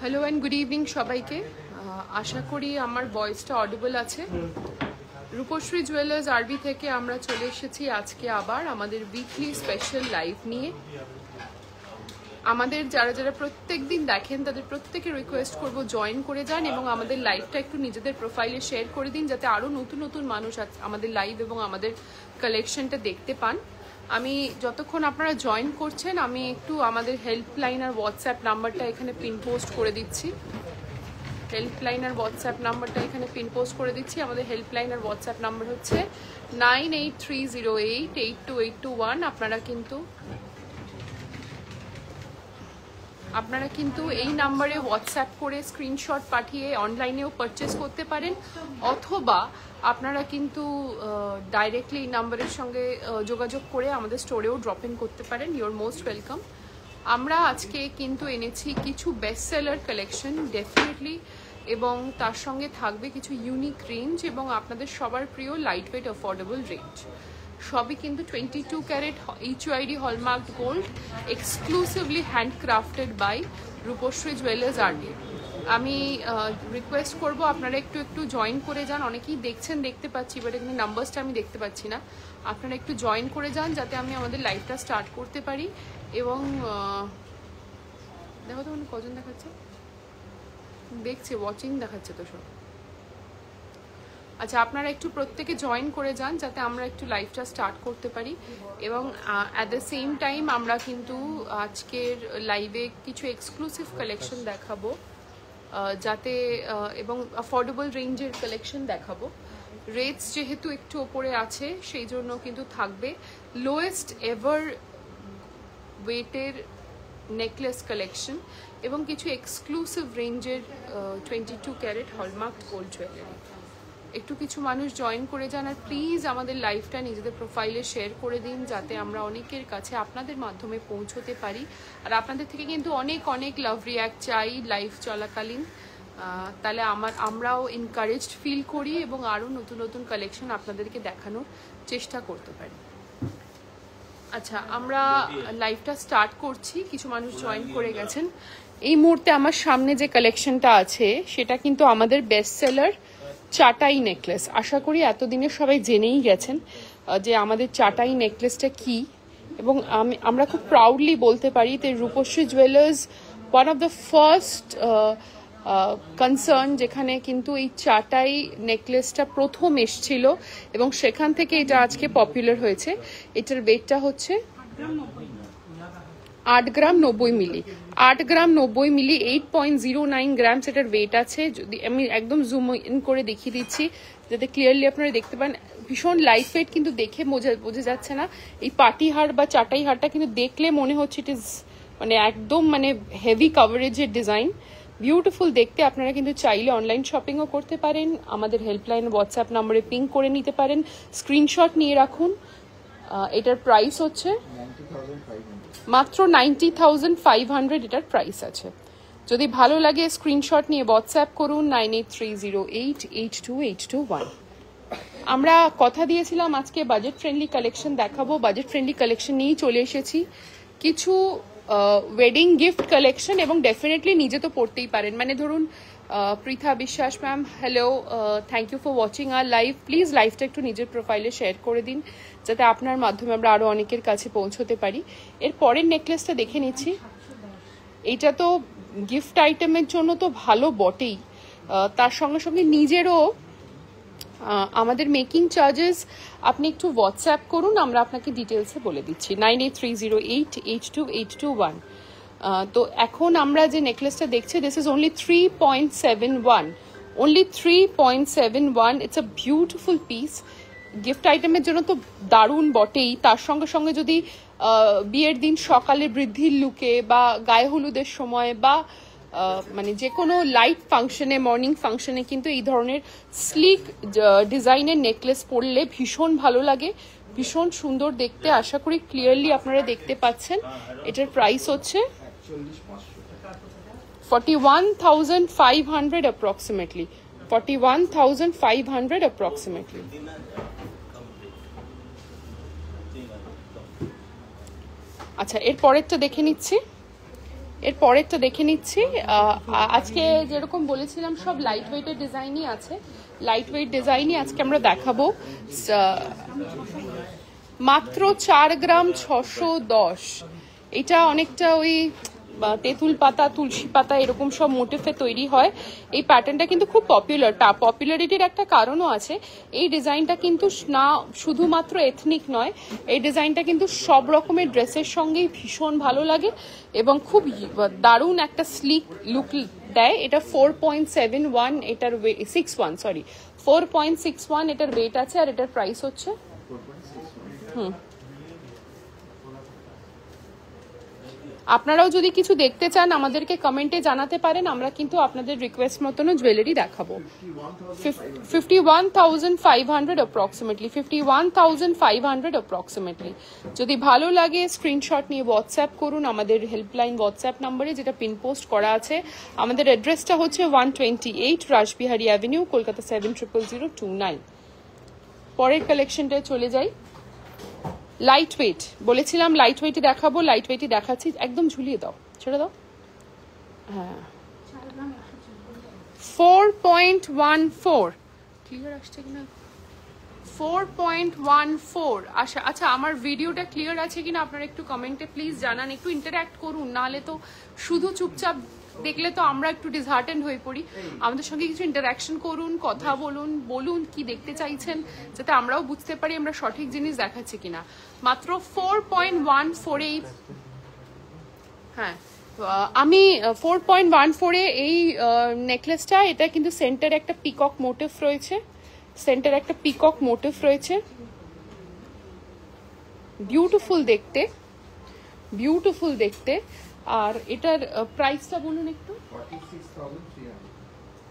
Hello and good evening সবাইকে। আশা করি আমার ভয়েসটা অডিবল আছে। রূপশ্রী জুয়েলার্স আরবি থেকে আমরা চলে এসেছি আজকে আবার আমাদের উইকলি স্পেশাল লাইভ নিয়ে। আমাদের যারা যারা প্রত্যেক দিন দেখেন তাদের প্রত্যেকে রিকোয়েস্ট করব জয়েন করে যান এবং আমাদের লাইভটা একটু নিজেদের প্রোফাইলে শেয়ার করে দিন, যাতে আরও নতুন নতুন মানুষ আমাদের লাইভ এবং আমাদের কালেকশনটা দেখতে পান। আমি যতক্ষণ আপনারা জয়েন করছেন আমি একটু আমাদের হেল্পলাইন আর হোয়াটসঅ্যাপ নাম্বারটা এখানে পিন পোস্ট করে দিচ্ছি। হেল্পলাইন আর হোয়াটসঅ্যাপ নাম্বারটা এখানে পিন পোস্ট করে দিচ্ছি। আমাদের হেল্পলাইন আর হোয়াটসঅ্যাপ নাম্বার হচ্ছে 9830882821। আপনারা কিন্তু এই নাম্বারে হোয়াটসঅ্যাপ করে স্ক্রিনশট পাঠিয়ে অনলাইনেও পারচেস করতে পারেন, অথবা আপনারা কিন্তু ডাইরেক্টলি এই নাম্বারের সঙ্গে যোগাযোগ করে আমাদের স্টোরেও ড্রপ ইন করতে পারেন। Your most welcome. আমরা আজকে কিন্তু এনেছি কিছু বেস্ট সেলার কালেকশন ডেফিনেটলি, এবং তার সঙ্গে থাকবে কিছু ইউনিক রেঞ্জ এবং আপনাদের সবার প্রিয় লাইট ওয়েট অ্যাফোর্ডেবল রেঞ্জ। সবই কিন্তু 22 carat HUID hallmark gold, exclusively handcrafted by Rupashree jewellers আরবি। আমি রিকোয়েস্ট করব আপনারা একটু একটু জয়েন করে যান। অনেকেই দেখছেন দেখতে পাচ্ছি, বাট এখানে নাম্বারসটা আমি দেখতে পাচ্ছি না। আপনারা একটু জয়েন করে যান যাতে আমি আমাদের লাইভটা স্টার্ট করতে পারি। এবং দেখো তো মানে কজন দেখাচ্ছে, দেখছে ওয়াচিং দেখাচ্ছে তো সব। আচ্ছা, আপনারা একটু প্রত্যেকে জয়েন করে যান যাতে আমরা একটু লাইভটা স্টার্ট করতে পারি। এবং অ্যাট দ্য সেম টাইম আমরা কিন্তু আজকের লাইভে কিছু এক্সক্লুসিভ কালেকশন দেখাবো, যাতে এবং অ্যাফোর্ডেবল রেঞ্জের কালেকশন দেখাবো। রেটস যেহেতু একটু ওপরে আছে সেই জন্য কিন্তু থাকবে লোয়েস্ট এভার ওয়েটের নেকলেস কালেকশন এবং কিছু এক্সক্লুসিভ রেঞ্জের 22 ক্যারেট হলমার্ক গোল্ড জুয়েলারি। একটু কিছু মানুষ জয়েন করে যান, আর প্লিজ আমাদের লাইভটা নিজেদের প্রোফাইলে শেয়ার করে দিন যাতে আমরা অনেকের কাছে আপনাদের মাধ্যমে পৌঁছতে পারি। আর আপনাদের থেকে কিন্তু অনেক অনেক লাভ রিয়াক্ট চাই লাইভ চলাকালীন, তাহলে আমরাও এনকারেজড ফিল করি এবং আরও নতুন নতুন কালেকশন আপনাদেরকে দেখানোর চেষ্টা করতে পারি। আচ্ছা, আমরা লাইভটা স্টার্ট করছি। কিছু মানুষ জয়েন করে গেছেন। এই মুহূর্তে আমার সামনে যে কালেকশনটা আছে সেটা কিন্তু আমাদের বেস্ট সেলার চাটাই নেকলেস। আশা করি এতদিনে সবাই জেনেই গেছেন যে আমাদের চাটাই নেকলেসটা কি, এবং আমরা খুব প্রাউডলি বলতে পারি যে Rupashree jewellers one of the first concern যেখানে কিন্তু এই চাটাই নেকলেসটা প্রথম এসছিল এবং সেখান থেকে এটা আজকে পপুলার হয়েছে। এটার ওয়েটটা হচ্ছে 8 গ্রাম 90 মিলি। 8 গ্রাম 90 মিলি, 8.09 গ্রামস এটার ওয়েট আছে। যদি আমি একদম জুম ইন করে দেখিয়ে দিচ্ছি যাতে ক্লিয়ারলি আপনারা দেখতে পান। ভীষণ লাইট ওয়েট, কিন্তু দেখে বোঝা যাচ্ছে না। এই পাটি হার বা চাটাই হারটা কিন্তু দেখলে মনে হচ্ছে ইট ইজ মানে একদম মানে হেভি কাভারেজের ডিজাইন, বিউটিফুল দেখতে। আপনারা কিন্তু চাইলে অনলাইন শপিংও করতে পারেন, আমাদের হেল্পলাইন হোয়াটসঅ্যাপ নম্বরে পিং করে নিতে পারেন, স্ক্রিনশট নিয়ে রাখুন। এটার প্রাইস হচ্ছে মাত্র 90,500 এটার প্রাইস আছে। যদি ভালো লাগে স্ক্রিনশট নিয়ে হোয়াটসঅ্যাপ করুন 9830882821। আমরা কথা দিয়েছিলাম আজকে বাজেট ফ্রেন্ডলি কালেকশন দেখাবো। বাজেট ফ্রেন্ডলি কালেকশন নিয়েই চলে এসেছি। কিছু ওয়েডিং গিফট কালেকশন, এবং ডেফিনেটলি নিজে তো পড়তেই পারেন। মানে ধরুন Pritha Biswas ma'am, hello, thank you for watching our live. Please লাইভটা একটু নিজের প্রোফাইলে শেয়ার করে দিন যাতে আপনার মাধ্যমে আমরা আরও অনেকের কাছে পৌঁছতে পারি। এর পরের নেকলেসটা দেখে নিচ্ছি। এইটা তো গিফট আইটেমের জন্য তো ভালো বটেই, তার সঙ্গে সঙ্গে নিজেরও আমাদের মেকিং চার্জেস আপনি একটু হোয়াটসঅ্যাপ করুন, আমরা আপনাকে ডিটেলসে বলে দিচ্ছি 9830882821। তো এখন আমরা যে নেকলেসটা দেখছি this is only 3.71, only 3.71। It's a beautiful piece. Gift আইটেমের জন্য তো দারুণ বটেই, তার সঙ্গে সঙ্গে যদি বিয়ের দিন সকালে বৃদ্ধির লুকে বা গায়ে হলুদের সময় বা মানে যে কোনো লাইট ফাংশনে, মর্নিং ফাংশনে কিন্তু এই ধরনের স্লিক ডিজাইনের নেকলেস পরলে ভীষণ ভালো লাগে, ভীষণ সুন্দর দেখতে। আশা করি ক্লিয়ারলি আপনারা দেখতে পাচ্ছেন। এটার প্রাইস হচ্ছে 41,500 approximately, 41,500 approximately. আচ্ছা এর পরেরটা দেখে নিচ্ছি, এর পরেরটা দেখে নিচ্ছি। আজকে যেরকম বলেছিলাম সব লাইট ওয়েটের ডিজাইনই আছে, লাইট ওয়েট ডিজাইনই আজকে আমরা দেখাবো। মাত্র 4 গ্রাম 610। এটা অনেকটা ওই তেঁতুল পাতা, তুলসী পাতা এরকম সব মোটিফে তৈরি হয়। এই প্যাটার্নটা কিন্তু খুব পপুলার। পপুলারিটির একটা কারণও আছে। এই ডিজাইনটা কিন্তু না শুধুমাত্র এথনিক নয়, এই ডিজাইনটা কিন্তু সব রকমের ড্রেসের সঙ্গেই ভীষণ ভালো লাগে এবং খুব দারুণ একটা স্লিক লুক দেয়। এটা 4.71, এটার 61 সরি 4.61 এটার ওয়েট আছে আর এটার প্রাইস হচ্ছে আপনারাও যদি কিছু দেখতে চান আমাদেরকে কমেন্টে জানাতে পারেন, আমরা কিন্তু আপনাদের রিকোয়েস্ট মতনও জুয়েলারি দেখাবো। 51,500 অ্যাপ্রক্সিমেটলি, 51,500 অ্যাপ্রক্সিমেটলি। যদি ভালো লাগে স্ক্রিনশট নিয়ে হোয়াটসঅ্যাপ করুন আমাদের হেল্পলাইন হোয়াটসঅ্যাপ নম্বরে, যেটা পিন পোস্ট করা আছে। আমাদের অ্যাড্রেসটা হচ্ছে 128 রাসবিহারী অ্যাভিনিউ, কলকাতা 700029। পরের কালেকশনটায় চলে যাই। লাইট ওয়েট বলেছিলাম, লাইট ওয়েটই দেখাবো, লাইট ওয়েটই দেখাচ্ছি। একদম ঝুলিয়ে দাও, ছেড়ে দাও। হ্যাঁ 4.14 ক্লিয়ার আসছে কিনা, 4.14। আচ্ছা আমার ভিডিওটা ক্লিয়ার আছে কিনা আপনারা একটু কমেন্টে প্লিজ জানান, একটু ইন্টারঅ্যাক্ট করুন, নাহলে তো শুধু চুপচাপ দেখলে তো আমরা একটু ডিসহার্টেন্ড হয়ে পড়ি। আমাদের সঙ্গে কিছু ইন্টারাকশন করুন, কথা বলুন, বলুন কি দেখতে চাইছেন, যাতে আমরাও বুঝতে পারি আমরা সঠিক জিনিস দেখাচ্ছি কিনা। মাত্র 4.14 এই, হ্যাঁ আমি 4.14 এই নেকলেসটা, এটা কিন্তু সেন্টারে একটা পিকক মোটিভ রয়েছে, সেন্টারে একটা পিকক মোটিভ রয়েছে। বিউটিফুল দেখতে, বিউটিফুল দেখতে। আর এটার প্রাইসটা বলুন একটু।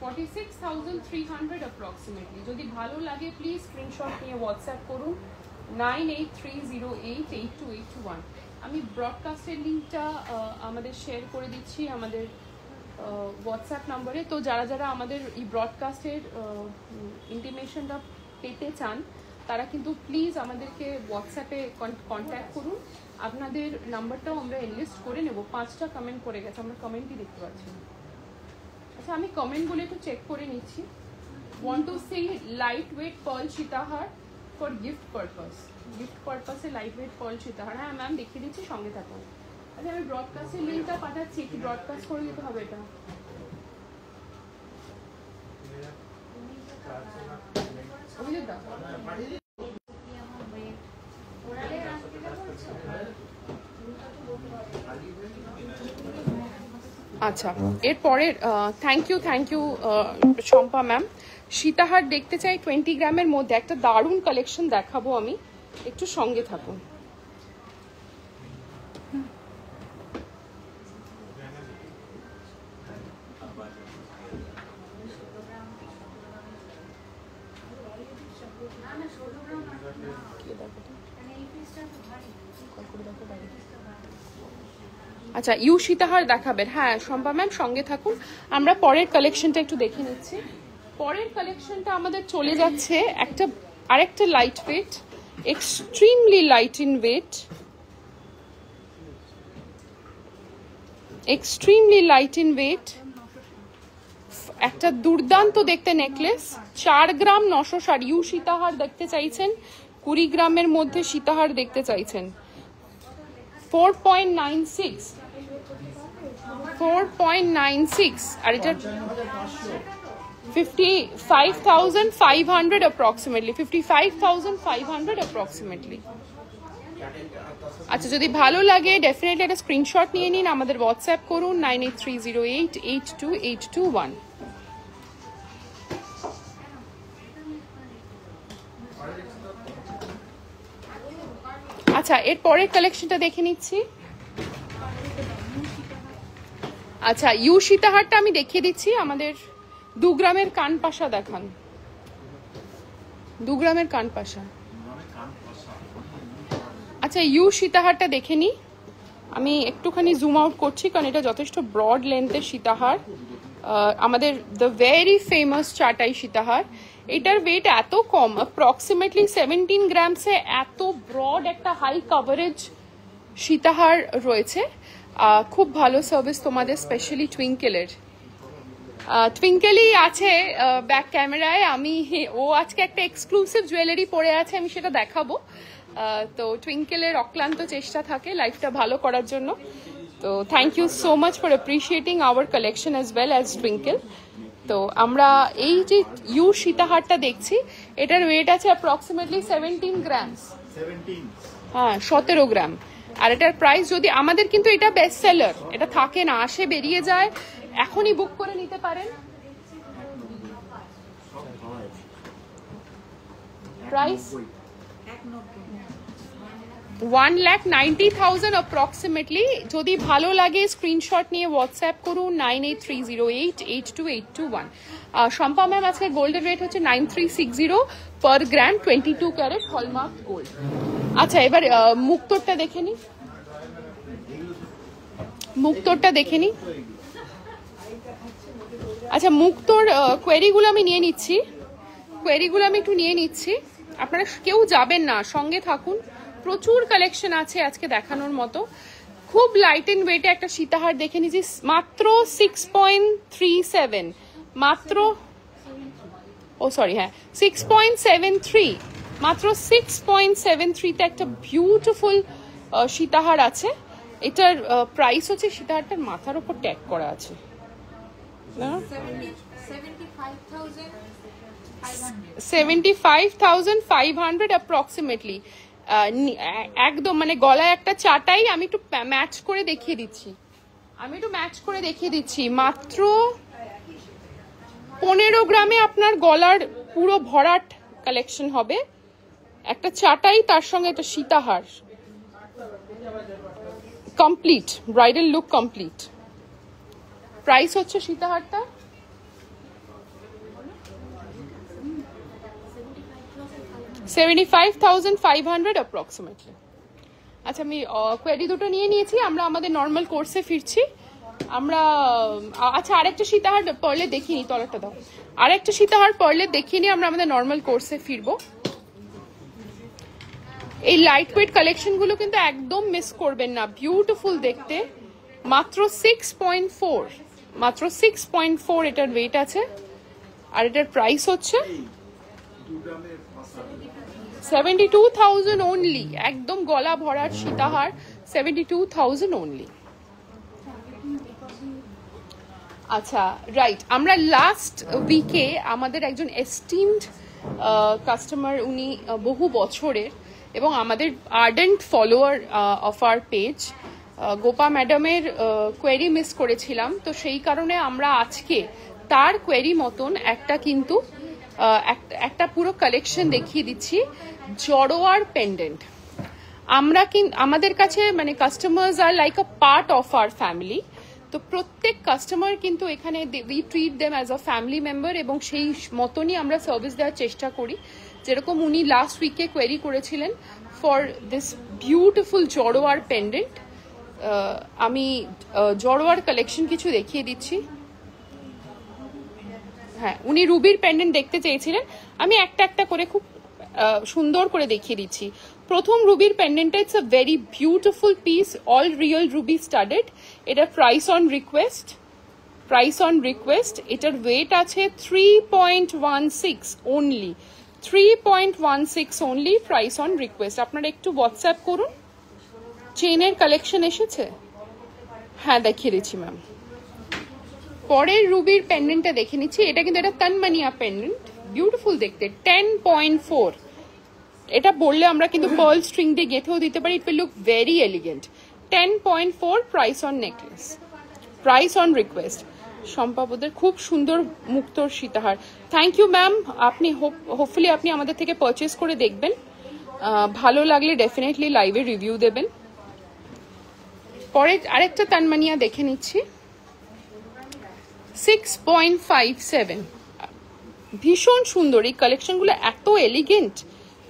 46,300 অ্যাপ্রক্সিমেটলি। যদি ভালো লাগে প্লিজ স্ক্রিনশট নিয়ে হোয়াটসঅ্যাপ করুন 9830882821। আমি ব্রডকাস্টের লিঙ্কটা আমাদের শেয়ার করে দিচ্ছি আমাদের হোয়াটসঅ্যাপ নম্বরে। তো যারা যারা আমাদের এই ব্রডকাস্টের ইন্টিমেশনটা পেতে চান তারা কিন্তু প্লিজ আমাদেরকে হোয়াটসঅ্যাপে কন্ট্যাক্ট করুন। আপনাদের নাম্বারটাও আমরা এনলিস্ট করে নেব। 5টা কমেন্ট করে গেছে, আমরা কমেন্টই দেখতে পাচ্ছি না। আচ্ছা আমি কমেন্টগুলো একটু চেক করে নিচ্ছি। Want to see light weight pearl সীতাহার ফর গিফট পারপাস, গিফট পারপাসে লাইট ওয়েট পার্ল সীতাহার। হ্যাঁ ম্যাম দেখিয়ে দিচ্ছি, সঙ্গে থাকুন। আচ্ছা আমি ব্রডকাস্টের লিঙ্কটা পাঠাচ্ছি, কি ব্রডকাস্ট করে দিতে হবে এটা? অভিজিৎ দা আচ্ছা এরপরের থ্যাংক ইউ শম্পা ম্যাম। সীতাহার দেখতে চাই 20 গ্রামের মধ্যে, একটা দারুণ কালেকশন দেখাবো আমি, একটু সঙ্গে থাকুন। আচ্ছা ইউ সীতাহার দেখাবেন, হ্যাঁ শম্পা ম্যাম সঙ্গে থাকুন। আমরা পরের কালেকশনটা একটু দেখে নিচ্ছি। পরের কালেকশনটা আমাদের চলে যাচ্ছে একটা আরেকটা light weight, extremely light in weight, extremely light in weight, একটা দুর্দান্ত দেখতে নেকলেস। 4 গ্রাম 960। ইউ সীতাহার দেখতে চাইছেন, 20 গ্রামের মধ্যে সীতাহার দেখতে চাইছেন। 4.96, 4.96 আর এটা 55,500 approximately, 55,500 approximately। আচ্ছা যদি ভালো লাগে ডেফিনেটলি একটা স্ক্রিনশট নিয়ে নিন, আমাদের হোয়াটসঅ্যাপ করুন 9830882821। আচ্ছা এর পরের কালেকশনটা দেখে নিচ্ছি। আচ্ছা ইউ সীতাহারটা আমি দেখিয়ে দিচ্ছি, আমাদের 2 গ্রামের কানপাশা দেখান, 2 গ্রামের কানপাশা। আচ্ছা ইউ সীতাহারটা দেখে নি, আমি একটুখানি জুম আউট করছি কারণ এটা যথেষ্ট ব্রড লেন্থের সীতাহার, আমাদের দ্য ভেরি ফেমাস চাটাই সীতাহার। এটার ওয়েট এত কম, অ্যাপ্রক্সিমেটলি 17 গ্রামসে এত ব্রড একটা হাই কভারেজ সীতাহার রয়েছে, খুব ভালো সার্ভিস তোমাদের, স্পেশালি টুইঙ্কেলের। টুইঙ্কেলই আছে ব্যাক ক্যামেরায়, ও আজকে একটা এক্সক্লুসিভ জুয়েলারি পরে আছে, আমি সেটা দেখাবো। তো টুইঙ্কেলের অক্লান্ত চেষ্টা থাকে লাইফটা ভালো করার জন্য। তো thank you so much for appreciating our collection as well as Twinkle. তো আমরা এই যে ইউ সীতাহারটা দেখছি, এটার ওয়েট আছে অ্যাপ্রক্সিমেটলি 17 গ্রামস। হ্যাঁ 17 গ্রাম। আর এটার প্রাইস যদি আমাদের, কিন্তু এটা বেস্ট সেলার, এটা থাকে না, আসে বেরিয়ে যায়, এখনই বুক করে নিতে পারেন। Price 1,90,000 approximately. যদি ভালো লাগে স্ক্রিনশট নিয়ে হোয়াটসঅ্যাপ করুন 9830882821। শম্পা ম্যাম আজকে গোল্ডের রেট হচ্ছে 9360 পার গ্রাম, 22 ক্যারেট হলমার্ক গোল্ড। আচ্ছা এবার মুক্তোরটা দেখে নি, মুক্তোরটা দেখে নি। আচ্ছা মুক্তোর কোয়েরিগুলো আমি নিয়ে নিচ্ছি, কোয়েরিগুলো আমি একটু নিয়ে নিচ্ছি, আপনারা কেউ যাবেন না, সঙ্গে থাকুন, প্রচুর কালেকশন আছে আজকে দেখানোর মতো। খুব লাইট এন্ড ওয়েটে একটা সীতাহার দেখে নিচ্ছি, মাত্র 6.37, মাত্র 6.73, মাত্র 6.73 একটা বিউটিফুল সীতাহার আছে। এটার প্রাইস হচ্ছে, সীতাহারটার মাথার উপর ট্যাগ করা আছে, 75,500 অ্যাপ্রক্সিমেটলি। একদম মানে গলায় একটা চাটাই, আমি একটু ম্যাচ করে দেখিয়ে দিচ্ছি, মাত্র 15 গ্রামে আপনার গলার পুরো ভরাট কালেকশন হবে, একটা চাটাই, তার সঙ্গে একটা সীতাহার, complete bridal look complete. Price হচ্ছে সীতাহারটা 75,500 অ্যাপ্রক্সিমেটলি। আচ্ছা আমি কোয়েরি দুটো নিয়ে নিয়েছি, আমরা আমাদের নর্মাল কোর্সে ফিরছি। আমরা আচ্ছা আরেকটা সীতাহার পারলে দেখিনি, তলাটা দাও, আরেকটা সীতাহার পারলে দেখিনি, আমরা আমাদের নর্মাল কোর্সে ফিরবো। এই লাইট ওয়েট কালেকশন গুলো কিন্তু একদম মিস করবেন না, বিউটিফুল দেখতে। মাত্র 6.4, মাত্র 6.4 এটার ওয়েট আছে, আর এটার প্রাইস হচ্ছে 72,000 অনলি। একদম গলা ভরার সীতাহার, 72,000 অনলি। আচ্ছা রাইট, আমরা লাস্ট উইকে আমাদের একজন এস্টিমড কাস্টমার, উনি বহু বছরের এবং আমাদের ardent follower of our page, Gopa ম্যাডামের কোয়েরি মিস করেছিলাম, তো সেই কারণে আমরা আজকে তার কোয়েরি মতন একটা কিন্তু একটা পুরো কালেকশন দেখিয়ে দিচ্ছি, জড়োয়ার পেন্ডেন্ট। আমরা আমাদের কাছে মানে কাস্টমার্স আর like a part of our family, তো প্রত্যেক কাস্টমার কিন্তু এখানে we treat them as a family member, এবং সেই মতনই আমরা সার্ভিস দেওয়ার চেষ্টা করি। যেরকম উনি লাস্ট উইকে কোয়েরি করেছিলেন ফর দিস বিউটিফুল জড়োয়ার পেন্ডেন্ট, আমি জড়োয়ার কালেকশন কিছু দেখিয়ে দিচ্ছি। হ্যাঁ উনি রুবির পেন্ডেন্ট দেখতে চেয়েছিলেন, আমি একটা একটা করে খুব সুন্দর করে দেখিয়ে দিচ্ছি। প্রথম রুবির পেন্ডেন্টটা, it's a very beautiful piece, all real ruby studded. এটার প্রাইস অন রিকোয়েস্ট, এটার ওয়েট আছে 3.16 only, 3.16 only, price on request. আপনারা একটু হোয়াটসঅ্যাপ করুন। চেনের কালেকশন এসেছে, হ্যাঁ দেখিয়ে দিচ্ছি ম্যাম। পরের রুবির পেন্ডেন্টটা দেখে নিচ্ছি, এটা কিন্তু এটা তন্মনিয়া পেন্ডেন্ট, বিউটিফুল দেখতে, 10.4। এটা বললে আমরা কিন্তু পার্ল স্ট্রিং দিয়ে গেঁথেও দিতে পারি, it will look very elegant. 10.4 price on necklace, price on request. সম্পাবদের খুব সুন্দর মুক্তোর সীতাহার। থ্যাংক ইউ ম্যাম, আপনি হোপফুলি আপনি আমাদের থেকে পারচেস করে দেখবেন, ভালো লাগলে ডেফিনেটলি লাইভে রিভিউ দেবেন। পরে আরেকটা তন্মনিয়া দেখে নিচ্ছি, 6.57, ভীষণ সুন্দর এই কালেকশনগুলো, এত এলিগেন্ট,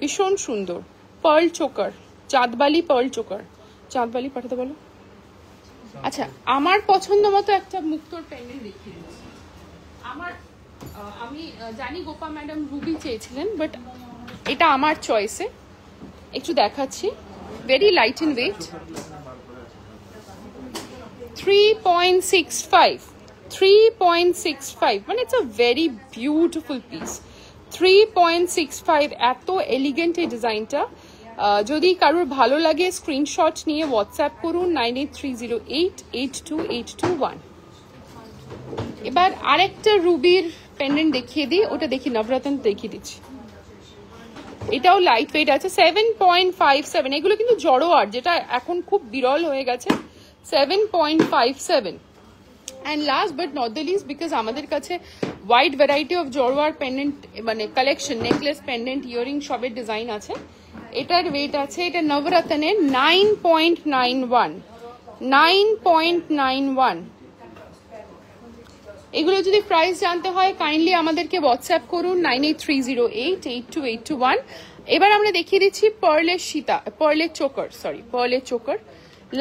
ভীষণ সুন্দর। Pearl choker, Chandbali pearl choker, Chandbali পাঠাতে বলো। আচ্ছা আমার পছন্দ মতো একটা মুক্তোর পেন্ডেন্ট দেখিয়ে দিচ্ছি। আমি জানি গোপা ম্যাডাম রুবি চেয়েছিলেন, বাট এটা আমার চয়েসে একটু দেখাচ্ছি। very light in weight. 3.65. 3.65 মানে it's a very beautiful piece. 3.65 এত এলিগেন্ট এই ডিজাইনটা। যদি কারোর ভালো লাগে স্ক্রিনশট নিয়ে হোয়াটসঅ্যাপ করুন 9830882821। এবার আরেকটা রুবির পেন্ডেন্ট দেখিয়ে দিই, ওটা দেখি নবরত্ন দেখিয়ে দিচ্ছি। এটাও লাইট ওয়েট আছে 7.57। এগুলো কিন্তু জড়োয়ার, যেটা এখন খুব বিরল হয়ে গেছে। 7.57। And last but not the least, because আমাদের কাছে wide variety of জড়োয়ার পেন্ডেন্ট মানে কালেকশন, নেকলেস, পেন্ডেন্ট, ইয়ারিং সবের ডিজাইন আছে। এটার ওয়েট আছে, এটা নবরত্নের 9.91। 9.91। এগুলো যদি প্রাইস জানতে হয় কাইন্ডলি আমাদেরকে হোয়াটসঅ্যাপ করুন 9830882821। এবার আমরা দেখিয়ে দিচ্ছি পার্লের চোকার,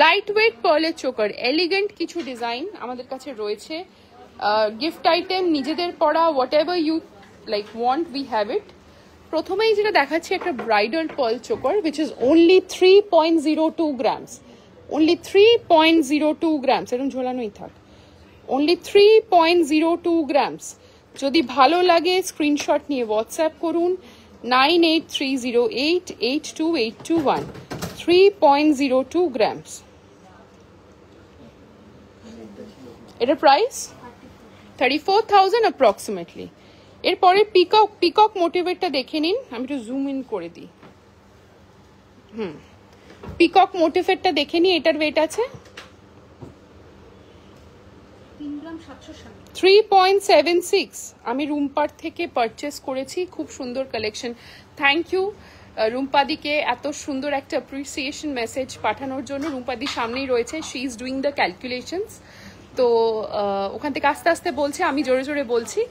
লাইট ওয়েট পার্লের চোকার, এলিগেন্ট কিছু ডিজাইন আমাদের কাছে রয়েছে। গিফট আইটেম, নিজেদের পড়া, whatever you like want, we have it. প্রথমেই যেটা দেখাচ্ছি একটা bridal pearl choker which is only 3.02 grams. Only 3.02 grams, এরকম ঝোলানোই থাক। only 3.02 grams। যদি ভালো লাগে স্ক্রিনশট নিয়ে হোয়াটসঅ্যাপ করুন 9830882821। 3.02 grams। এটার প্রাইস 34,000 অ্যাপ্রক্সিমেটলি। এরপরে পিকক মোটিভেটটা দেখে নিন, আমি একটু জুম ইন করে দিই। পিকক মোটিভেটটা দেখে নিই, এটার ওয়েট আছে 3.76। আমি রুম্পার থেকে পারচেস করেছি, খুব সুন্দর কালেকশন। থ্যাংক ইউ রুম্পাদিকে এত সুন্দর একটা অ্যাপ্রিসিয়েশন মেসেজ পাঠানোর জন্য। রুম্পাদি সামনেই রয়েছে, she is doing the calculations. তো ওখান থেকে আস্তে আস্তে বলছে, আমি জোরে জোরে বলছি।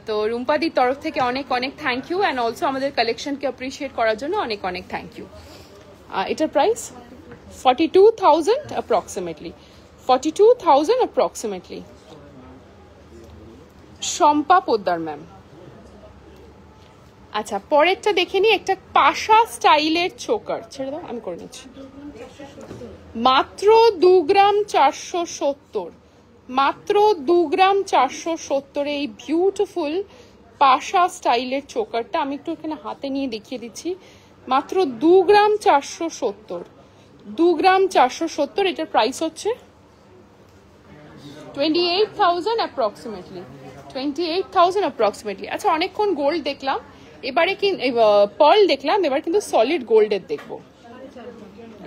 তো রুম্পাদির তরফ থেকে অনেক অনেক থ্যাংক ইউ, অ্যান্ড অলসো আমাদের কালেকশনকে অ্যাপ্রিসিয়েট করার জন্য অনেক অনেক থ্যাংক ইউ। এটার price 42,000 approximately. 42,000 approximately. Shampa Poddar ma'am. আচ্ছা, পরেরটা দেখে নি, একটা পাশা স্টাইলের চোকার। ছেড়ে দাও, আমি করে নিচ্ছি। মাত্র 2 গ্রাম 470। মাত্র 2 গ্রাম 470 এই বিউটিফুল পাশা স্টাইলের চোকারটা আমি একটু এখানে হাতে নিয়ে দেখিয়ে দিচ্ছি। মাত্র 2 গ্রাম 470। 2 গ্রাম 470। এটার প্রাইস হচ্ছে 28,000 অ্যাপ্রক্সিমেটলি। 28,000 অ্যাপ্রক্সিমেটলি। আচ্ছা, অনেকক্ষণ গোল্ড দেখলাম, এবারে কি পার্ল দেখলাম, এবার কিন্তু সলিড গোল্ডের দেখবো।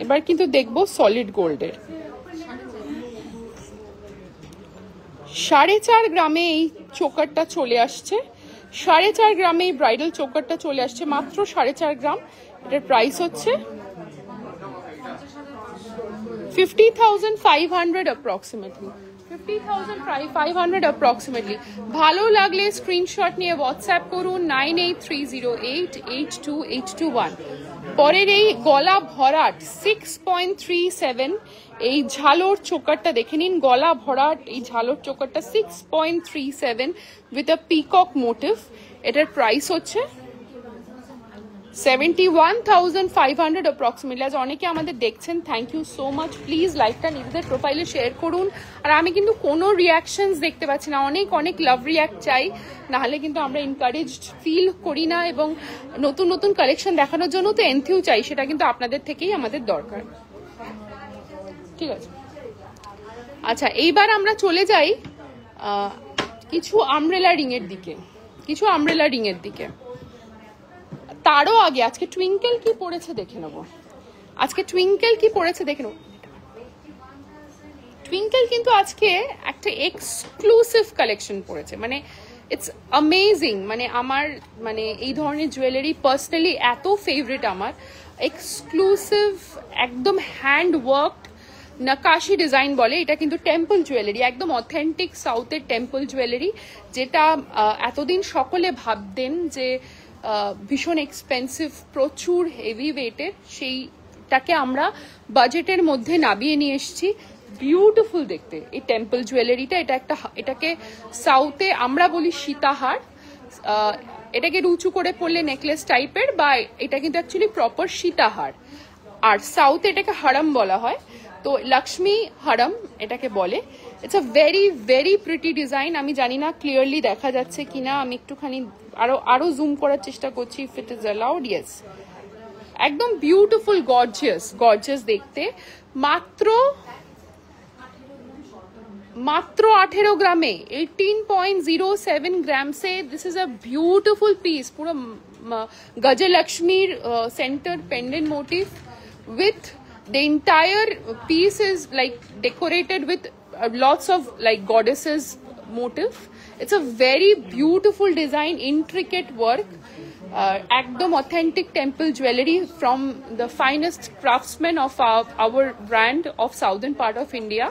এবার কিন্তু দেখবো সলিড গোল্ডের। 4.5 গ্রামে এই চোকারটা চলে আসছে। 4.5 গ্রামে এই ব্রাইডাল চোকারটা চলে আসছে, মাত্র 4.5 গ্রাম। এটার প্রাইস হচ্ছে 50,500 অ্যাপ্রক্সিমেটলি। 50,500 অ্যাপ্রক্সিমেটলি। ভালো লাগলে স্ক্রিনশট নিয়ে হোয়াটসঅ্যাপ করুন 9830882821। পরের এই গলা ভরাট 6.37 এই ঝালোর চোকারটা দেখে নিন। গলা ভরাট এই ঝালোর চোকারটা 6.37 উইথ আ পিকক মোটিভ। এটার প্রাইস হচ্ছে 71,500 অ্যাপ্রক্সিমেটলি। আজ অনেকে আমাদের দেখছেন, thank you so much. Please লাইকটা নিজেদের প্রোফাইলে শেয়ার করুন। আর আমি কিন্তু কোনো রিয়াকশনস দেখতে পাচ্ছি না, অনেক অনেক লাভ রিয়াক্ট চাই, নাহলে কিন্তু আমরা এনকারেজড ফিল করি না। এবং নতুন নতুন কালেকশন দেখানোর জন্য তো এনথিউ চাই, সেটা কিন্তু আপনাদের থেকেই আমাদের দরকার। ঠিক আছে, আচ্ছা এইবার আমরা চলে যাই কিছু আমব্রেলা রিংয়ের দিকে। তারও আগে আজকে টুইঙ্কেল কি পড়েছে দেখে নেবো। টুইঙ্কেল কিন্তু আজকে একটা এক্সক্লুসিভ কালেকশন পড়েছে, মানে ইটস অ্যামেজিং। মানে আমার মানে এই ধরনের জুয়েলারি পার্সোনালি এত ফেভারিট আমার। এক্সক্লুসিভ, একদম হ্যান্ড ওয়ার্কড নকাশি ডিজাইন বলে, এটা কিন্তু টেম্পল জুয়েলারি, একদম অথেন্টিক সাউথের টেম্পল জুয়েলারি, যেটা এতদিন সকলে ভাবতেন যে ভীষণ এক্সপেন্সিভ, প্রচুর হেভি ওয়েটের, সেইটাকে আমরা বাজেটের মধ্যে নামিয়ে নিয়ে এসেছি। বিউটিফুল দেখতে এই টেম্পল জুয়েলারিটা। এটাকে সাউথে আমরা বলি সীতাহার। এটাকে উঁচু করে পড়লে নেকলেস টাইপের, বা এটা কিন্তু অ্যাকচুয়ালি প্রপার সীতাহার। আর সাউথ এটাকে হারাম বলা হয়, তো লক্ষ্মী হারাম এটাকে বলে। It's a very very pretty design. আমি জানি না ক্লিয়ারলি দেখা যাচ্ছে কিনা, আমি একটুখানি আরো জুম করার চেষ্টা করছি if it is allowed. Yes, একদম বিউটিফুল, গর্জিয়াস গর্জিয়াস দেখতে। মাত্র 18 গ্রামে, 18.07 গ্রামসে this is a beautiful piece. পুরো গজলক্ষ্মীর centre pendant motif with the entire piece is like decorated with lots of like goddesses motif. It's a very beautiful design, intricate work, ekdom authentic temple jewelry from the finest craftsmen of our brand of southern part of India,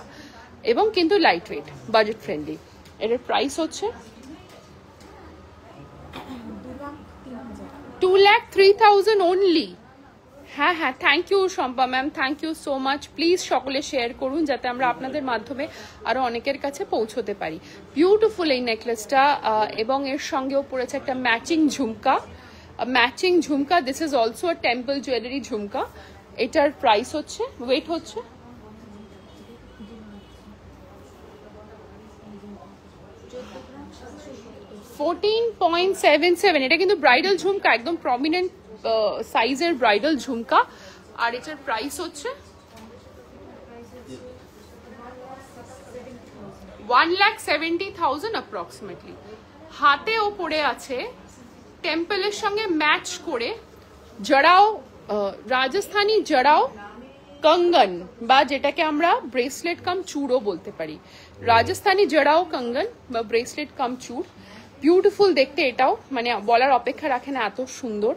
এবং কিন্তু light weight, budget friendly. এটার price হচ্ছে 2,03,000 only. হ্যাঁ হ্যাঁ, thank you Shampa ma'am, thank you so much. Please সকলে share করুন যাতে আমরা আপনাদের মাধ্যমে আরো অনেকের কাছে পৌঁছতে পারি। বিউটিফুল এই নেকলেসটা, এবং এর সঙ্গেও পড়েছে একটা matching jhumka. Matching jhumka, this is also a temple jewellery jhumka. এটার প্রাইস হচ্ছে, ওয়েট হচ্ছে 14.77। এটা কিন্তু ব্রাইডাল ঝুমকা, একদম প্রমিনেন্ট সাইজের ব্রাইডাল ঝুমকা। আর এটার প্রাইস হচ্ছে 1,70,000 অ্যাপ্রক্সিমেটলি। হাতেও পড়ে আছে টেম্পলের সঙ্গে ম্যাচ করে জড়াও, রাজস্থানী জড়াও কঙ্গন, বা যেটাকে আমরা ব্রেসলেট কাম চূড়ও বলতে পারি। রাজস্থানী জড়াও কঙ্গন বা ব্রেসলেট কাম চূড়, বিউটিফুল দেখতে এটাও, মানে বলার অপেক্ষা রাখে না, এত সুন্দর।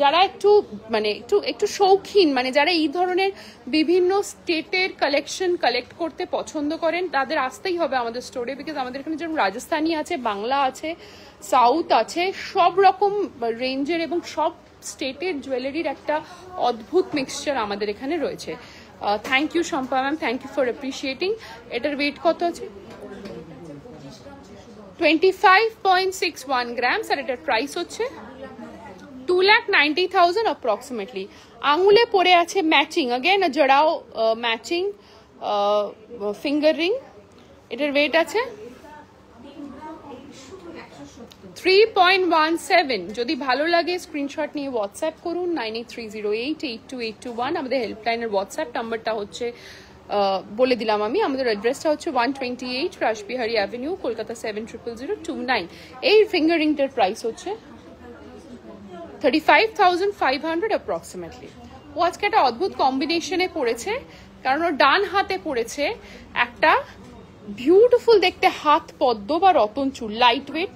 যারা একটু মানে একটু শৌখিন, মানে যারা এই ধরনের বিভিন্ন স্টেটের কালেকশন কালেক্ট করতে পছন্দ করেন, তাদের আসতেই হবে আমাদের স্টোরে। বিকজ আমাদের এখানে যেমন রাজস্থানী আছে, বাংলা আছে, সাউথ আছে, সব রকম রেঞ্জের এবং সব স্টেটের জুয়েলারির একটা অদ্ভুত মিক্সচার আমাদের এখানে রয়েছে। Thank you Shampa ma'am, thank you for appreciating. এটার ওয়েট কত আছে? 25.61 গ্রামস। আর এটার প্রাইস হচ্ছে 2,90,000 অ্যাপ্রক্সিমেটলি। আঙুলে পরে আছে ম্যাচিং, अगेन জড়াও ম্যাচিং ফিঙ্গার রিং। এটার ওয়েট আছে 3.17। যদি ভালো লাগে স্ক্রিনশট নিয়ে হোয়াটসঅ্যাপ করুন 9830882821। আমাদের হেল্পলাইনের হোয়াটসঅ্যাপ নাম্বারটা হচ্ছে, বলে দিলাম আমি, আমাদের অ্যাড্রেসটা হচ্ছে 128 রাসবিহারী অ্যাভিনিউ, কলকাতা 700029। এই ফিঙ্গারিংটার প্রাইস হচ্ছে 35,500 অ্যাপ্রক্সিমেটলি। ও আজকে একটা অদ্ভুত কম্বিনেশনে পড়েছে, কারণ ও ডান হাতে পড়েছে একটা বিউটিফুল দেখতে হাত পদ্ম বা রতন চুল, লাইট ওয়েট।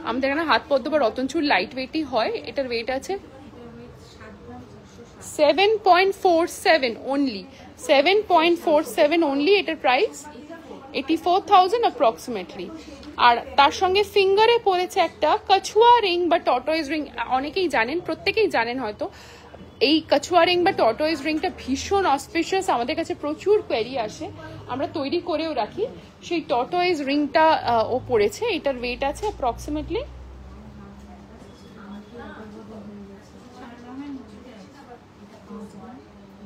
আমাদের এখানে হাত পদ্ম বা রতন চুল লাইট ওয়েটই হয়। এটার ওয়েট আছে 7.47 অনলি, 7.47 অনলি। এটার প্রাইস 84,000 অ্যাপ্রক্সিমেটলি। আর তার সঙ্গে ফিঙ্গারে পড়েছে একটা কছুয়া রিং বা টর্টয়েজ রিং। অনেকেই জানেন, প্রত্যেকেই জানেন হয়তো, এই কছুয়া রিং বা টর্টয়েজ রিংটা ভীষণ অসপিশিয়াস। আমাদের কাছে প্রচুর কোয়েরি আসে, আমরা তৈরি করেও রাখি। সেই টর্টয়েজ রিংটা ও পড়েছে। এটার ওয়েট আছে অ্যাপ্রক্সিমেটলি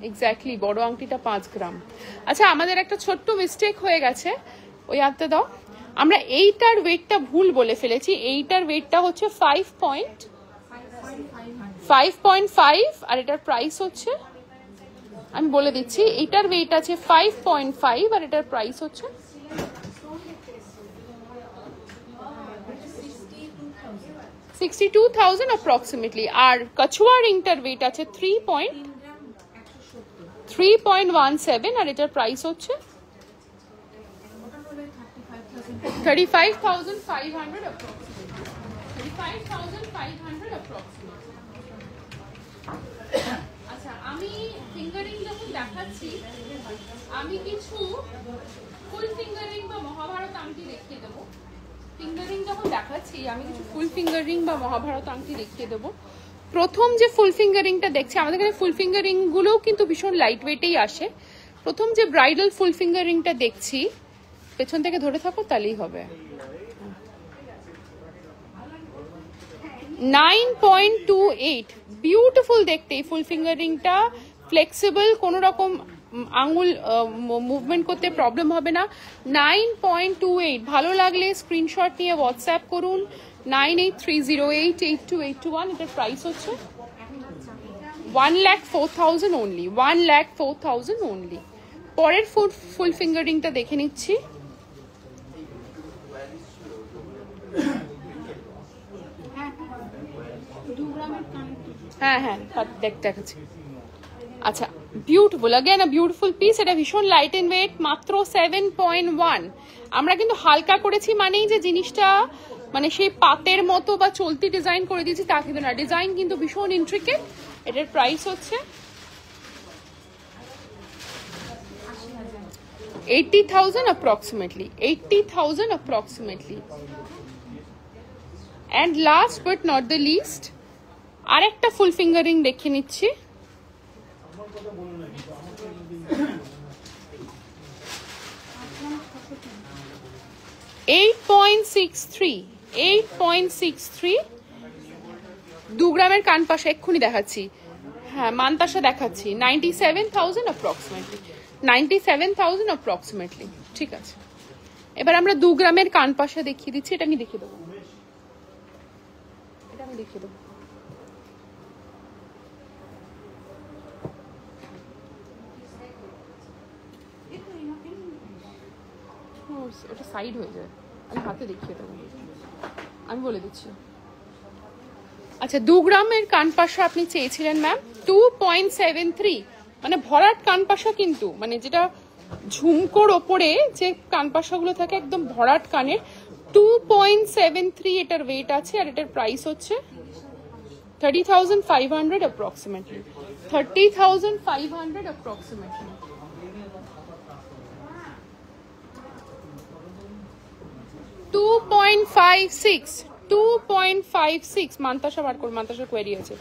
এক্স্যাক্টলি, বড় আংটিটা 5 গ্রাম। আচ্ছা, আমাদের একটা ছোট্ট মিস্টেক হয়ে গেছে, ওই আনতে দাও। আমরা এইটার ওয়েটটা ভুল বলে ফেলেছি। এইটার ওয়েটটা হচ্ছে 5.5 আর এটার প্রাইস হচ্ছে, আমি বলে দিচ্ছি, এটার ওয়েট আছে 5.5 আর এটার প্রাইস হচ্ছে 62,000 অ্যাপ্রক্সিমেটলি। আর কছুয়া রিংটার ওয়েট আছে 3.17 আর এটার প্রাইস হচ্ছে 35,500 অ্যাপ্রক্সিমেটলি। 35,500 অ্যাপ্রক্সিমেটলি। আচ্ছা, আমি ফিঙ্গারিং যখন দেখাচ্ছি, আমি কিছু ফুল ফিঙ্গারিং বা মহাভারত আংটি দেখিয়ে দেবো। ফিঙ্গারিং যখন দেখাচ্ছি, আমি কিছু ফুল ফিঙ্গারিং বা মহাভারত আংটি দেখিয়ে দেবো। প্রথম যে ফুল ফিঙ্গারিংটা দেখছি, আমাদের এখানে ফুল ফিঙ্গারিং গুলোও কিন্তু ভীষণ লাইট ওয়েটেই আসে। প্রথম যে ব্রাইডাল ফুল ফিঙ্গারিংটা দেখছি, পেছন থেকে ধরে থাকো তাহলেই হবে। 9.28, বিউটিফুল দেখতে এই ফুল ফিঙ্গারিংটা। ফ্লেক্সিবল, কোনো রকম আঙুল মুভমেন্ট করতে প্রবলেম হবে না। 9.28, ভালো লাগলে স্ক্রিনশট নিয়ে হোয়াটসঅ্যাপ করুন 9830882821। এটার প্রাইস হচ্ছে 1,04,000 অনলি, 1,04,000 অনলি। পরের ফুল ফিঙ্গারিংটা দেখে নিচ্ছি। হ্যাঁ হ্যাঁ দেখাচ্ছি। আচ্ছা, বিউটিফুল, अगेन আ বিউটিফুল পিস। এটা ভীষণ লাইট এন্ড ওয়েট, মাত্র 7.1। আমরা কিন্তু হালকা করেছি মানেই যে জিনিসটা মানে সেই পাতের মতো বা চলতি ডিজাইন করে দিয়েছি তা কিন্তু না, ডিজাইন কিন্তু ভীষণ ইন্ট্রিকেট। এটার প্রাইস হচ্ছে 80,000 approximately, 80,000 approximately. And last but not the least, আরেকটা ফুল ফিঙ্গারিং দেখে নিচ্ছি। $8.63 2 গ্রামের কানপাশা এক্ষুনি দেখাচ্ছি। হ্যাঁ, মানতাসা দেখাচ্ছি 97,000 approximately, 97,000 approximately। ঠিক আছে, এবার আমরা 2 গ্রামের কানপাশা দেখিয়ে দিচ্ছি। এটা আমি দেখিয়ে দেবো, এটা আমি দেখিয়ে দেবো। ওটা সাইড হয়ে যায়, আমি হাতে দেখিয়ে দেবো, আমি বলে দিচ্ছি। আচ্ছা, 2 গ্রামের কানপাশা আপনি চেয়েছিলেন ম্যাম 2.73, মানে ভরাট কানপাশা, কিন্তু মানে যেটা ঝুমকোর ওপরে যে কানপাশাগুলো থাকে একদম ভরাট কানের, 2.73 এটার ওয়েট আছে। আর এটার প্রাইস হচ্ছে 30,500 approximately, 30,500 approximately। $2.56 মান্তাসা বার করে, মান্তাসা কোয়েরি আছে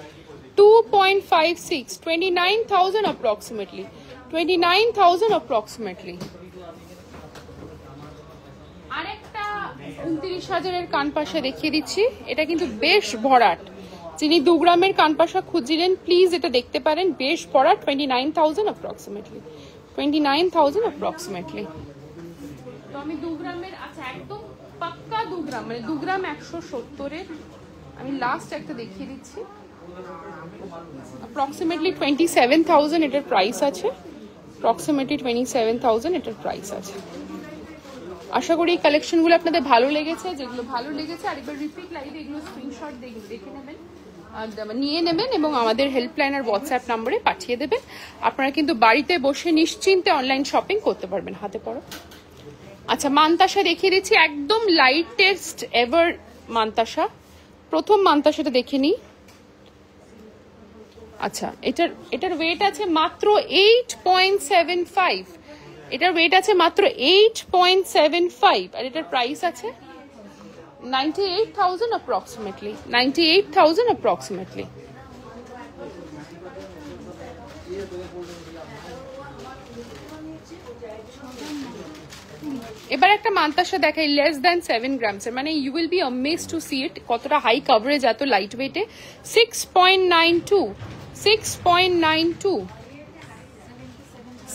2.56, 29,000 approximately, 29,000 approximately। আরেকটা 29,000 কানপাশা দেখিয়ে দিচ্ছি। এটা কিন্তু বেশ ভরাট, যিনি 2 গ্রামের কানপাশা খুঁজছিলেন প্লিজ এটা দেখতে পারেন, বেশ ভরাট, 29,000 approximately, 29,000 approximately। তো আমি 2 গ্রামের, আচ্ছা একদম পাক্কা 2 গ্রাম, মানে 2 গ্রাম 170-এর আমি লাস্ট একটা দেখিয়ে দিচ্ছি। অ্যাপ্রক্সিমেটলি 27,000 এটার প্রাইস আছে, অ্যাপ্রক্সিমেটলি 27,000 এটার প্রাইস আছে। আশা করি এই কালেকশনগুলো আপনাদের ভালো লেগেছে। যেগুলো ভালো লেগেছে আরেকবার রিপিট লাইভে এগুলো স্ক্রিনশট দেখে নেবেন, নিয়ে নেবেন এবং আমাদের হেল্পলাইন আর হোয়াটসঅ্যাপ নম্বরে পাঠিয়ে দেবেন। আপনারা কিন্তু বাড়িতে বসে নিশ্চিন্তে অনলাইন শপিং করতে পারবেন। হাতে পড়ো। আচ্ছা, মানতাসা দেখিয়ে দিচ্ছি, একদম লাইটেস্ট এভার মানতাসা। প্রথম মানতাসাটা দেখে নিই। আচ্ছা, এটার ওয়েট আছে মাত্র 8.75, এটার ওয়েট আছে মাত্র 8.75, আর এটার প্রাইস আছে 98,000 approximately, 98,000 approximately। এবার একটা মানতাসা দেখাই লেস দ্যান 7 গ্রামস এর, মানে you will be amazed to see it, কতটা হাই কভারেজ, এত লাইট ওয়েটে। 6.92, 77,500,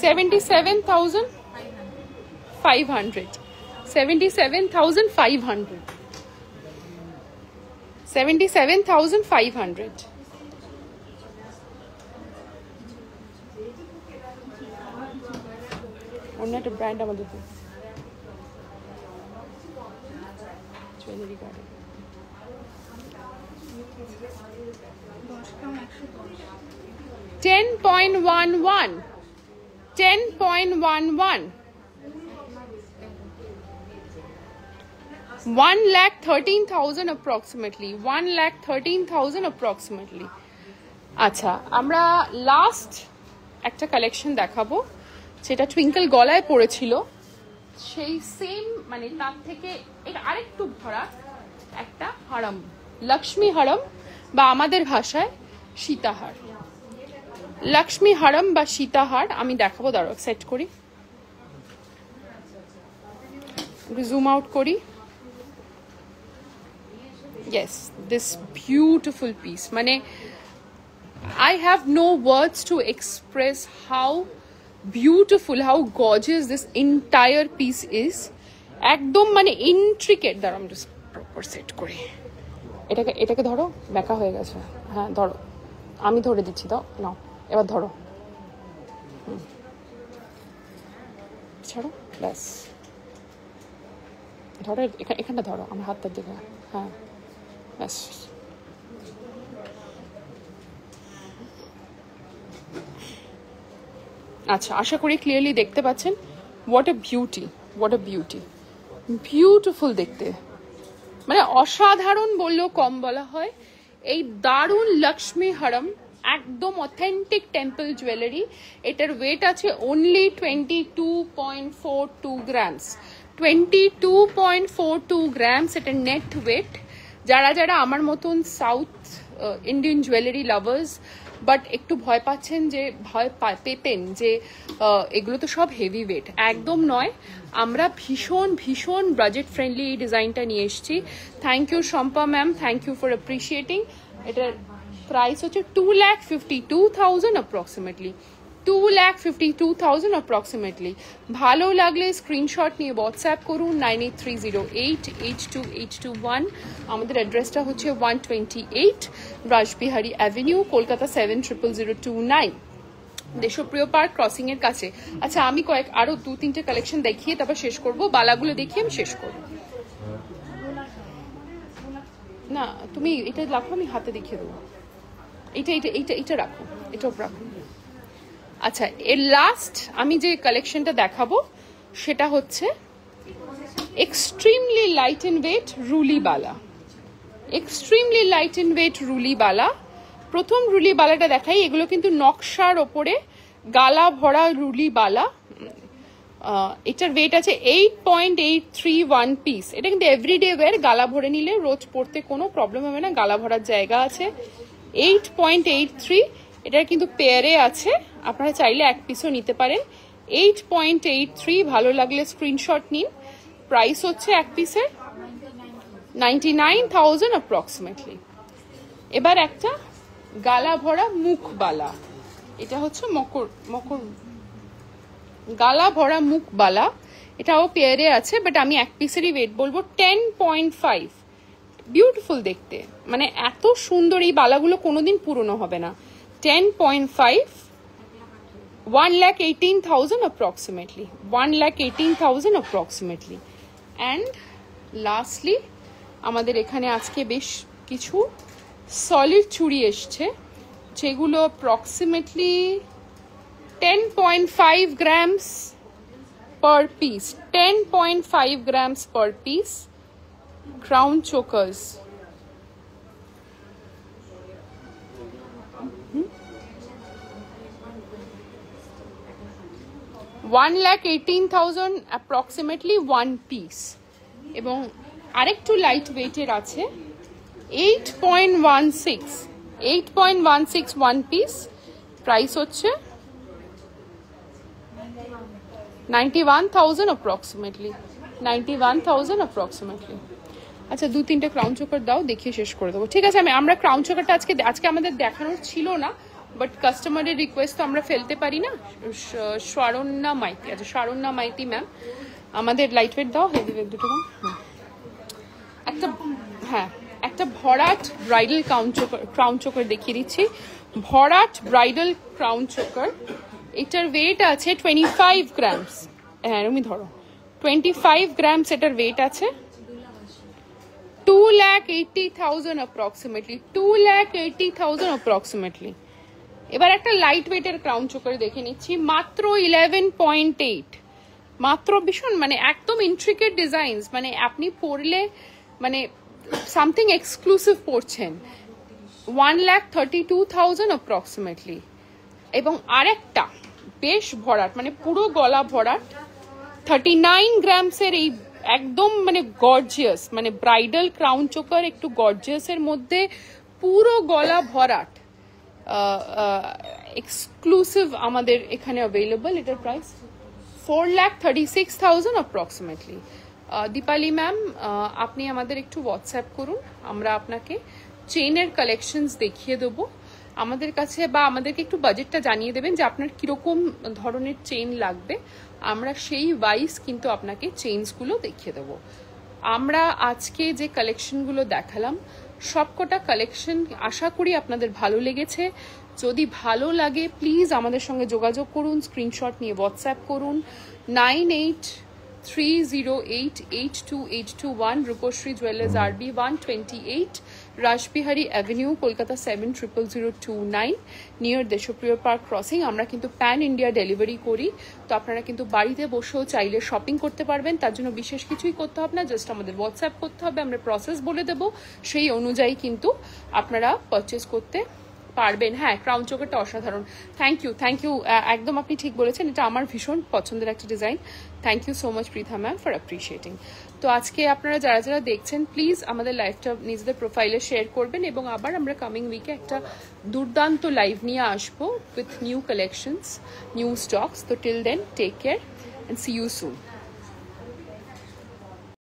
77,500, 77,500। অন্য একটা ব্র্যান্ড আমাদের জুয়েলারি গার্ডেন, 10.11, 10.11, 1,13,000 approximately, 1,13,000 approximately। আচ্ছা, আমরা লাস্ট একটা কালেকশন দেখাবো যেটা টুইঙ্কল গলায় পড়েছিল, সেই সেম মানে তার থেকে আরেকটু ভরা একটা হারাম, লক্ষ্মী হারাম বা আমাদের ভাষায় সীতাহার, লক্ষ্মী হারাম বা সীতাহার আমি দেখাবো। দাঁড়াও সেট করি, জুম আউট করি। ইয়েস, দিস বিউটিফুল পিস, মানে I have no words to express how beautiful, how gorgeous this entire piece is. একদম মানে ইন্ট্রিকেট। দাঁড়াও আমি জাস্ট প্রপার সেট করি। এটাকে ধরো, ব্যাকা হয়ে গেছে। হ্যাঁ ধরো, আমি ধরে দিচ্ছি, দাও নাও, এবার ধরো, ছাড়ো, ব্যাস ধরো, এখানটা ধরো আমার হাতটার দিকে। হ্যাঁ ব্যাস। আচ্ছা, আশা করি ক্লিয়ারলি দেখতে পাচ্ছেন। What a beauty, what a beauty, beautiful দেখতে, মানে অসাধারণ বললেও কম বলা হয়। এই দারুণ লক্ষ্মী হারম, একদম অথেন্টিক টেম্পল জুয়েলারি। এটার ওয়েট আছে অনলি 22.42 গ্রামস। 22.42 গ্রামস এটার নেট ওয়েট। যারা যারা আমার মতন south Indian jewellery lovers but একটু ভয় পাচ্ছেন, যে ভয় পেতেন যে এগুলো তো সব হেভি ওয়েট, একদম নয়। আমরা ভীষণ ভীষণ বাজেট ফ্রেন্ডলি এই ডিজাইনটা নিয়ে এসেছি। Thank you Shampa ma'am, thank you for appreciating. এটার প্রাইস হচ্ছে 2,52,000 অ্যাপ্রক্সিমেটলি, 2,52,000 অ্যাপ্রক্সিমেটলি। ভালো লাগলে স্ক্রিনশট নিয়ে হোয়াটসঅ্যাপ করুন 9830882821। আমাদের অ্যাড্রেসটা হচ্ছে 128 রাসবিহারী অ্যাভিনিউ, কলকাতা 700029, দেশপ্রিয় পার্ক ক্রসিং এর কাছে। আচ্ছা, আমি আরো 2-3টে কালেকশন দেখিয়ে তারপর শেষ করব, বালাগুলো দেখিয়ে আমি শেষ করব। না তুমি এটা রাখো, আমি হাতে দেখিয়ে দেবো। এটা রাখো, এটাও রাখো। আচ্ছা, এর লাস্ট আমি যে কালেকশনটা দেখাবো সেটা হচ্ছে এক্সট্রিমলি লাইট ইন ওয়েট রুলি বালা। এক্সট্রিমলি লাইট ইন ওয়েট রুলি বালা। প্রথম রুলি বালাটা দেখাই। এগুলো কিন্তু নকশার ওপরে গালা ভরা রুলি বালা। এটার ওয়েট আছে 8.831 পিস। এটা কিন্তু এভরিডে ওয়্যার, গালা ভরে নিলে রোজ পড়তে কোনো প্রবলেম হবে না, গালা ভরার জায়গা আছে। 8.83, এটা কিন্তু পেয়ারে আছে, আপনারা চাইলে এক পিসও নিতে পারেন। 8.83, ভালো লাগলে স্ক্রিনশট নিন। প্রাইস হচ্ছে এক পিসের 99,000 অ্যাপ্রক্সিমেটলি। এবার একটা গালা ভরা মুখ বালা, এটা হচ্ছে মকর গালা ভরা মুখ বালা। এটাও পেয়ারে আছে, বাট আমি এক পিসেরই ওয়েট বলবো 10.5। বিউটিফুল দেখতে, মানে এত সুন্দর। এই বালাগুলো কোনোদিন পুরনো হবে না। 10.5, 1,18,000 approximately, 1,18,000 approximately. And lastly আমাদের এখানে আজকে বেশ কিছু সলিড চুড়ি এসছে, যেগুলো approximately 10.5 grams per piece, 10.5 grams per piece. Crown chokers, $1,18,000 approximately one piece. এবং আরেকটু লাইট ওয়েটের আছে 8.16 one piece। প্রাইস হচ্ছে 91,000 approximately, 91,000 approximately। আচ্ছা, 2-3টে ক্রাউন চোকার দাও, দেখিয়ে শেষ করে দেবো। ঠিক আছে, আমরা ক্রাউন চোকারটা আজকে আমাদের দেখানোর ছিল না, বাট কাস্টমারের রিকোয়েস্ট তো আমরা ফেলতে পারি না। শারণ্যা মাইতি, আচ্ছা শারণ্যা মাইতি ম্যাম, আমাদের লাইট ওয়েট দাও, হেভি ওয়েট দুটো দাও। একটা ভরাট ব্রাইডাল ক্রাউন চোকার দেখিয়ে দিচ্ছি। ভরাট ব্রাইডাল ক্রাউন চোকার, এটার ওয়েট আছে 25 গ্রামস। হ্যাঁ তুমি ধরো, 25 গ্রামস এটার ওয়েট আছে। 2,80,000 approximately, 2,80,000 approximately। এবার একটা লাইট ওয়েটের ক্রাউন চোকার দেখে নিচ্ছি, মাত্র 11.8। মাত্র ভীষণ, মানে একদম ইন্ট্রিকেট ডিজাইনস, মানে আপনি পরলে মানে সামথিং এক্সক্লুসিভ পরছেন। 1,32,000 approximately। এবং আরেকটা বেশ ভরাট, মানে পুরো গলা ভরাট 39 গ্রামসের এই একদম মানে গর্জিয়াস, মানে ব্রাইডাল ক্রাউন চোকার, একটু গর্জিয়াসের মধ্যে পুরো গলা ভরাট, এক্সক্লুসিভ আমাদের এখানে অ্যাভেলেবল। এটার প্রাইস 4,36,000 অ্যাপ্রক্সিমেটলি। দীপালি ম্যাম, আপনি আমাদের একটু হোয়াটসঅ্যাপ করুন, আমরা আপনাকে চেইনের কালেকশনস দেখিয়ে দেবো। আমাদের কাছে বা আমাদেরকে একটু বাজেটটা জানিয়ে দেবেন যে আপনার কিরকম ধরনের চেইন লাগবে, আমরা সেই ওয়াইজ কিন্তু আপনাকে চেইনসগুলো দেখিয়ে দেবো। আমরা আজকে যে কালেকশনগুলো দেখালাম সবকটা কালেকশন আশা করি আপনাদের ভালো লেগেছে। যদি ভালো লাগে প্লিজ আমাদের সঙ্গে যোগাযোগ করুন, স্ক্রিনশট নিয়ে হোয়াটসঅ্যাপ করুন 9830882821, Rupshree jewellers RB 128 Rashbehari avenue, Kolkata 700029, near Deshapriya park crossing. আমরা কিন্তু প্যান ইন্ডিয়া ডেলিভারি করি, তো আপনারা কিন্তু বাড়িতে বসেও চাইলে শপিং করতে পারবেন। তার জন্য বিশেষ কিছুই করতে হবে না, জাস্ট আমাদের হোয়াটসঅ্যাপ করতে হবে, আমরা প্রসেস বলে দেব, সেই অনুযায়ী কিন্তু আপনারা পারচেস করতে পারবেন। হ্যাঁ, ক্রাউন চোকারটা অসাধারণ, থ্যাংক ইউ, একদম আপনি ঠিক বলেছেন, এটা আমার ভীষণ পছন্দের একটা design. Thank you so much Preetha ma'am for appreciating. তো আজকে আপনারা যারা যারা দেখছেন প্লিজ আমাদের লাইভটা নিজেদের প্রোফাইলে শেয়ার করবেন, এবং আবার আমরা কামিং উইকে একটা দুর্দান্ত লাইভ নিয়ে আসবো with new collections, new stocks. তো till then take care and see you soon.